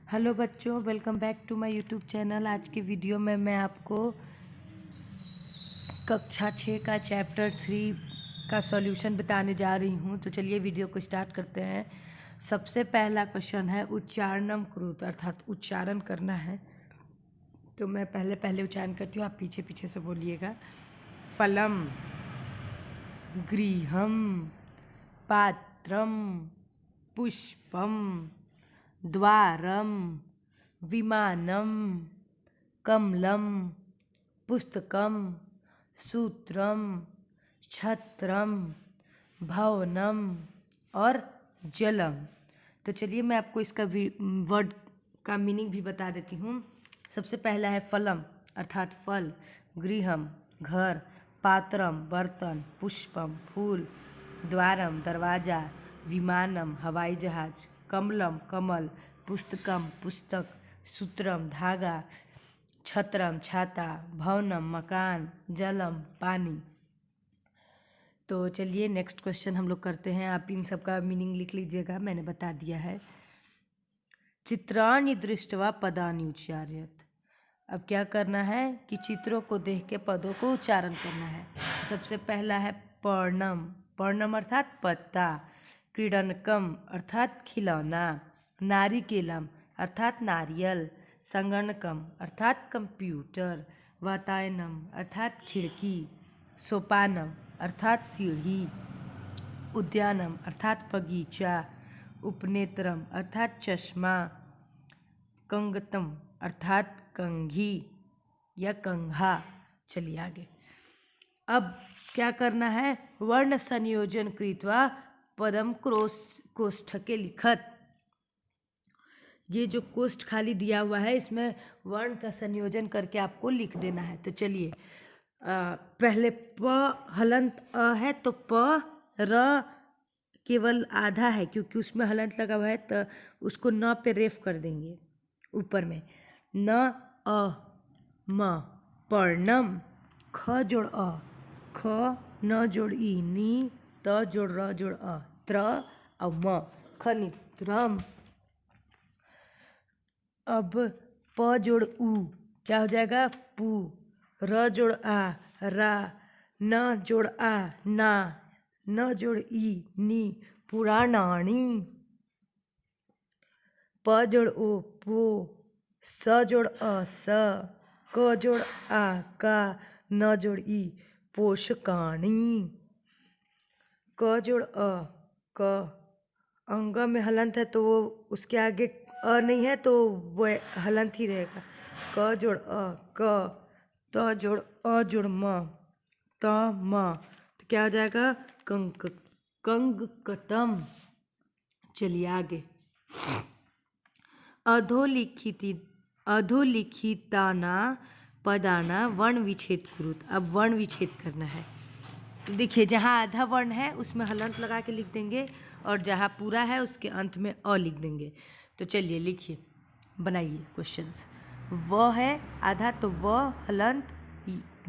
Hello बच्चों, welcome back to my YouTube channel. आज की वीडियो में मैं आपको कक्षा 6 का चैप्टर 3 का सॉल्यूशन बताने जा रही हूँ। तो चलिए वीडियो को स्टार्ट करते हैं। सबसे पहला क्वेश्चन है उच्चारणम कृत, अर्थात उच्चारण करना है। तो मैं पहले उच्चारण करती हूँ, आप पीछे पीछे से बोलिएगा। फलम, गृहम, पात्रम, पुष्पम, द्वारम, विमानम, कमलम, पुस्तकम, सूत्रम, छत्रम, भवनम और जलम। तो चलिए मैं आपको इसका वर्ड का मीनिंग भी बता देती हूँ। सबसे पहला है फलम अर्थात फल, गृहम घर, पात्रम बर्तन, पुष्पम फूल, द्वारम दरवाजा, विमानम हवाई जहाज, कमलम कमल, पुस्तकम पुस्तक, सूत्रम धागा, छत्रम छाता, भवनम मकान, जलम पानी। तो चलिए नेक्स्ट क्वेश्चन हम लोग करते हैं। आप इन सब का मीनिंग लिख लीजिएगा, मैंने बता दिया है। चित्राणि दृष्ट्वा पदानि उच्चार्यत। अब क्या करना है कि चित्रों को देख के पदों को उच्चारण करना है। सबसे पहला है पर्णम, पर्णम अर्थात पत्ता, क्रीडनकम अर्थात खिलौना, नारिकेलम अर्थात नारियल, संगणकम अर्थात कंप्यूटर, वातायनम अर्थात खिड़की, सोपानम अर्थात सीढ़ी, उद्यानम अर्थात बगीचा, उपनेत्रम अर्थात चश्मा, कंगतम अर्थात कंघी या कंघा। चलिए आगे। अब क्या करना है, वर्ण संयोजन कृत्वा पदम कोष्ठके लिखत। ये जो कोष्ठ खाली दिया हुआ है इसमें वर्ण का संयोजन करके आपको लिख देना है। तो चलिए पहले प हलंत अ है तो प र केवल आधा है क्योंकि उसमें हलंत लगा हुआ है, तो उसको न पे रेफ कर देंगे ऊपर में। न अ म पर्णम, ख जोड़ अ ख, न जोड़ ई नी, त जोड़ र जोड़ अ त्र और म खनित्रम। अब प जोड़ उ क्या हो जाएगा पू, र जोड़ आ रा, न जोड़ आ ना, न जोड़ ई नी पुराणानी, प जोड़ ओ पो, स जोड़ अ स, क जोड़ आ का, न जोड़ ई पोषकाणी, क जोड़ अ क, अंग में हलंत है तो वो उसके आगे अ नहीं है तो वो हलंत ही रहेगा। क जोड़ अ क, त जोड़ अ जोड़ म त म, तो क्या हो जाएगा कंक कंगकतम। चलिए आगे। अधोलिखिताना पदाना वर्ण विच्छेद कुरुत। अब वर्ण विच्छेद करना है। देखिए जहाँ आधा वर्ण है उसमें हलंत लगा के लिख देंगे और जहाँ पूरा है उसके अंत में अ लिख देंगे। तो चलिए लिखिए, बनाइए क्वेश्चंस। व है आधा तो व हलंत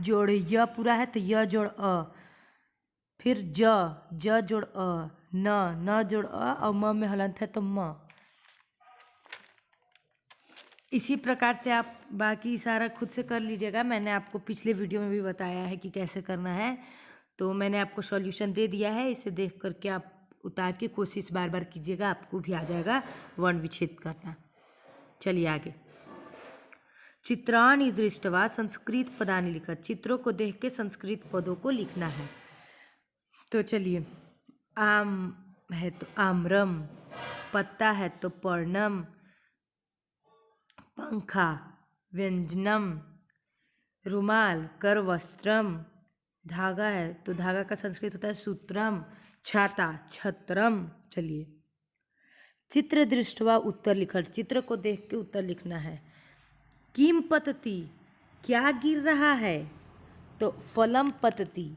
जोड़ य पूरा है तो य जोड़ अ, फिर ज जोड़ अ, न जोड़ अ और म में हलंत है तो म। इसी प्रकार से आप बाकी सारा खुद से कर लीजिएगा। मैंने आपको पिछले वीडियो में भी बताया है कि कैसे करना है, तो मैंने आपको सॉल्यूशन दे दिया है। इसे देख करके आप उतार के कोशिश बार बार कीजिएगा, आपको भी आ जाएगा वर्ण विच्छेद करना। चलिए आगे। चित्राणि दृष्ट्वा संस्कृत पदानि लिखत। चित्रों को देख के संस्कृत पदों को लिखना है। तो चलिए, आम है तो आम्रम, पत्ता है तो पर्णम, पंखा व्यंजनम, रुमाल करवस्त्रम, धागा है तो धागा का संस्कृत होता है सूत्रम, छाता छत्रम। चलिए, चित्र दृष्ट्वा उत्तर लिखट। चित्र को देख के उत्तर लिखना है। किम पतति, क्या गिर रहा है, तो फलम पतति,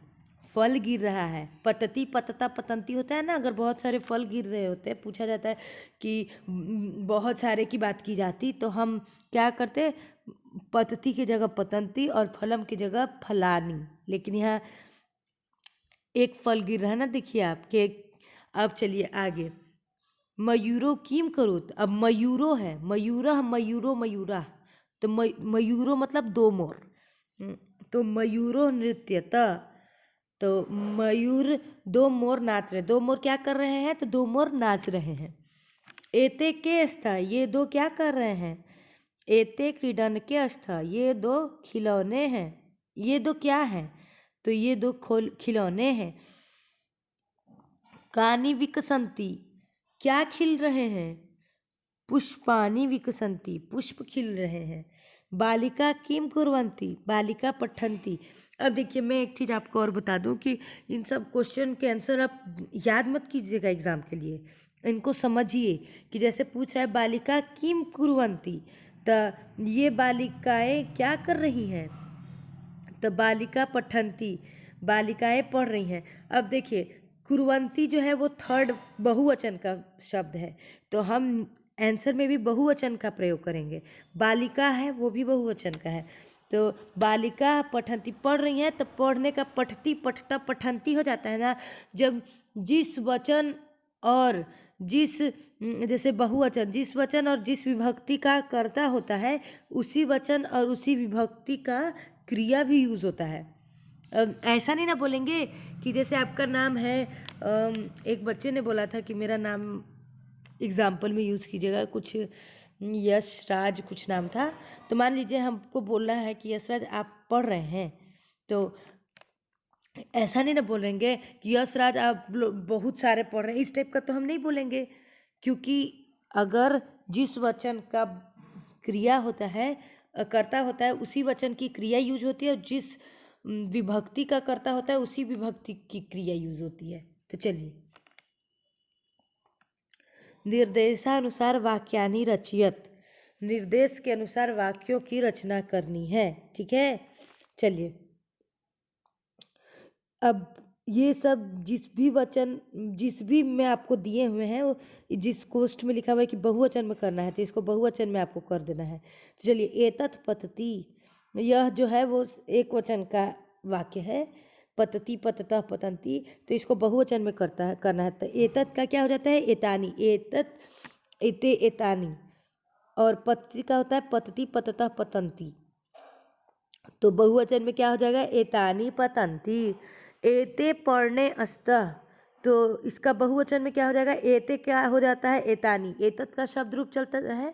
फल गिर रहा है। पतति पतता पतंती होता है ना, अगर बहुत सारे फल गिर रहे होते हैं, पूछा जाता है कि बहुत सारे की बात की जाती तो हम क्या करते, पतति की जगह पतंती और फलम की जगह फलानी। लेकिन यहाँ एक फल गिर रहा है ना, देखिए आपके। अब चलिए आगे। मयूरो किम करोत, अब मयूरो है, मयूरः मयूरो मयूरा, तो मयूरो मतलब दो मोर। तो मयूरो नृत्यत, तो मयूर दो मोर नाच रहे, दो मोर क्या कर रहे हैं, तो दो मोर नाच रहे हैं। एते के स्था, ये दो क्या कर रहे हैं, एते क्रीडन के स्था, ये दो खिलौने हैं, ये दो क्या हैं, तो ये दो खिलौने हैं। कानी विकसंती, क्या खिल रहे हैं, पुष्पानी विकसंती, पुष्प खिल रहे हैं। बालिका किम कुर्वन्ति, बालिका पठन्ति। अब देखिए मैं एक चीज़ आपको और बता दूं कि इन सब क्वेश्चन के आंसर आप याद मत कीजिएगा एग्जाम के लिए, इनको समझिए कि जैसे पूछ रहा है बालिका किम कुर्वन्ति, तो ये बालिकाएं क्या कर रही हैं, तो बालिका पठन्ति, बालिकाएं पढ़ रही हैं। अब देखिए कुर्वन्ति जो है वो थर्ड बहुवचन का शब्द है, तो हम आंसर में भी बहुवचन का प्रयोग करेंगे। बालिका है वो भी बहुवचन का है, तो बालिका पठन्ति पढ़ रही हैं, तो पढ़ने का पठती पठता पठन्ति हो जाता है ना। जब जिस वचन और जिस जैसे बहुवचन, जिस वचन और जिस विभक्ति का कर्ता होता है उसी वचन और उसी विभक्ति का क्रिया भी यूज होता है। ऐसा नहीं ना बोलेंगे कि जैसे आपका नाम है, एक बच्चे ने बोला था कि मेरा नाम एग्जाम्पल में यूज़ कीजिएगा, कुछ यश राज कुछ नाम था, तो मान लीजिए हमको बोलना है कि यश राज आप पढ़ रहे हैं, तो ऐसा नहीं ना बोलेंगे कि यश राज आप बहुत सारे पढ़ रहे हैं, इस टाइप का तो हम नहीं बोलेंगे, क्योंकि अगर जिस वचन का क्रिया होता है कर्ता होता है उसी वचन की क्रिया यूज होती है, और जिस विभक्ति का कर्ता होता है उसी विभक्ति की क्रिया यूज होती है। तो चलिए, निर्देशानुसार वाक्यानि रचयत, निर्देश के अनुसार वाक्यों की रचना करनी है, ठीक है। चलिए, अब ये सब जिस भी मैं आपको दिए हुए हैं, वो जिस कोष्ठ में लिखा हुआ है कि बहुवचन में करना है, तो इसको बहुवचन में आपको कर देना है। तो चलिए, एतत् पतति, यह जो है वो एक वचन का वाक्य है, पतति पततः पतंती, तो इसको बहुवचन में करना है। तो एतत् का क्या हो जाता है, एतानी, एतत् एते एतानी, और पतति का होता है पतति पततः पतंती, तो बहुवचन में क्या हो जाएगा, एतानी पतंती। एते पढ़ने अस्तः, तो इसका बहुवचन में क्या हो जाएगा, एते क्या हो जाता है, एतानी, एतत् का शब्द रूप चलता है,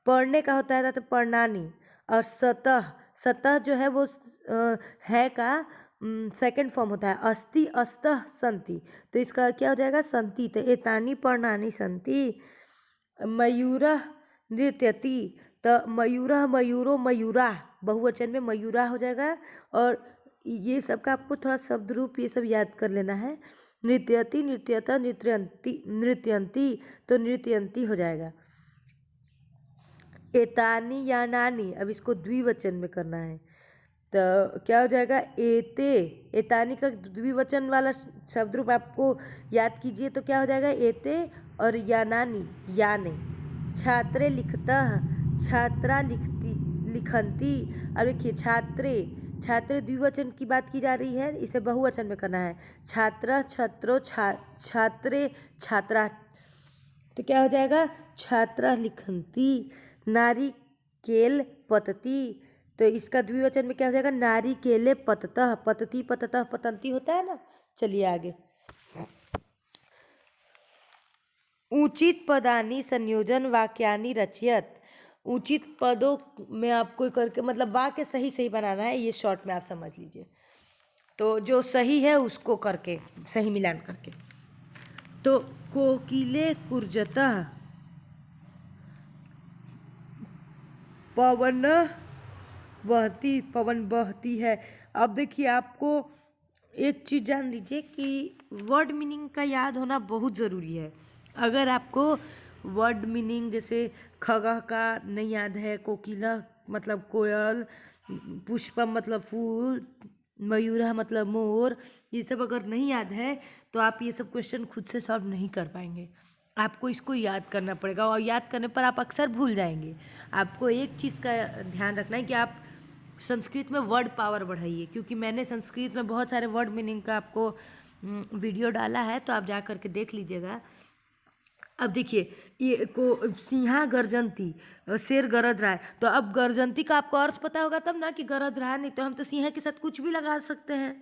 पढ़ने का होता है तो पढ़नानी, और सतह, सतह जो है वो है का सेकंड फॉर्म होता है, अस्ति अस्तः संति, तो इसका क्या हो जाएगा, संति, तो एतानी पढ़नानी संति। मयूरः नृत्यति, तो मयूरः मयूरो मयूरा, बहुवचन में मयूरा हो जाएगा, और ये सब का आपको थोड़ा शब्द रूप ये सब याद कर लेना है। नृत्यति नृत्यता नृत्यंती, नृत्यंती, तो नृत्यंती हो जाएगा। एतानी या नानी, अब इसको द्विवचन में करना है, तो क्या हो जाएगा, एते, एतानी का द्विवचन वाला शब्द रूप आपको याद कीजिए, तो क्या हो जाएगा, एते और यानानी, याने। छात्रे लिखता, छात्रा लिखती लिखंती, अब देखिए छात्रे, छात्रे द्विवचन की बात की जा रही है, इसे बहुवचन में करना है, छात्रा छात्रो छात्रे छात्रा, तो क्या हो जाएगा, छात्रा लिखंती। नारिकेल पतती, तो इसका द्विवचन में क्या हो जाएगा, नारिकेले पततः, पतती पततः पतंती होता है ना। चलिए आगे, उचित पदानि संयोजन वाक्यानि रचयत, उचित पदों में आपको करके मतलब वाक्य सही सही बनाना है, ये शॉर्ट में आप समझ लीजिए, तो जो सही है उसको करके सही मिलान करके। तो कोकिले कुर्जतः पवन बहती, पवन बहती है। अब देखिए, आपको एक चीज़ जान लीजिए कि वर्ड मीनिंग का याद होना बहुत ज़रूरी है। अगर आपको वर्ड मीनिंग जैसे खगः का नहीं याद है, कोकिला मतलब कोयल, पुष्पम मतलब फूल, मयूरा मतलब मोर, ये सब अगर नहीं याद है तो आप ये सब क्वेश्चन खुद से सॉल्व नहीं कर पाएंगे। आपको इसको याद करना पड़ेगा, और याद करने पर आप अक्सर भूल जाएंगे। आपको एक चीज़ का ध्यान रखना है कि आप संस्कृत में वर्ड पावर बढ़ाइए, क्योंकि मैंने संस्कृत में बहुत सारे वर्ड मीनिंग का आपको वीडियो डाला है, तो आप जा करके देख लीजिएगा। अब देखिए, ये को सिंहा गर्जंती, शेर गरज रहा है, तो अब गर्जंती का आपको अर्थ पता होगा तब ना कि गरज रहा है, नहीं तो हम तो सिंह के साथ कुछ भी लगा सकते हैं।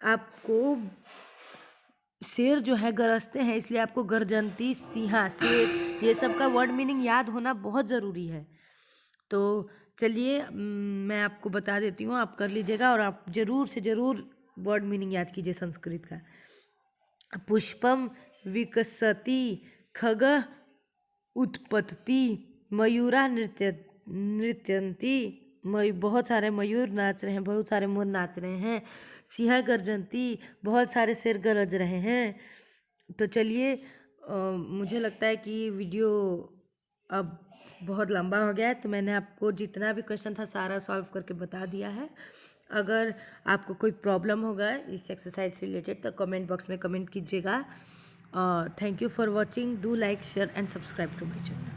आपको शेर जो है गरजते हैं, इसलिए आपको गर्जंती, सिंहा, शेर, ये सब का वर्ड मीनिंग याद होना बहुत ज़रूरी है। तो चलिए मैं आपको बता देती हूँ, आप कर लीजिएगा और आप ज़रूर से ज़रूर वर्ड मीनिंग याद कीजिए संस्कृत का। पुष्पम विकसति, खगः उत्पत्ति, मयूरा नृत्यंती, बहुत सारे मयूर नाच रहे हैं, बहुत सारे मोर नाच रहे हैं। सिंह गर्जंती, बहुत सारे शेर गरज रहे हैं। तो चलिए मुझे लगता है कि वीडियो अब बहुत लंबा हो गया है, तो मैंने आपको जितना भी क्वेश्चन था सारा सॉल्व करके बता दिया है। अगर आपको कोई प्रॉब्लम होगा इस एक्सरसाइज से रिलेटेड तो कमेंट बॉक्स में कमेंट कीजिएगा। Thank you for watching, do like share and subscribe to my channel.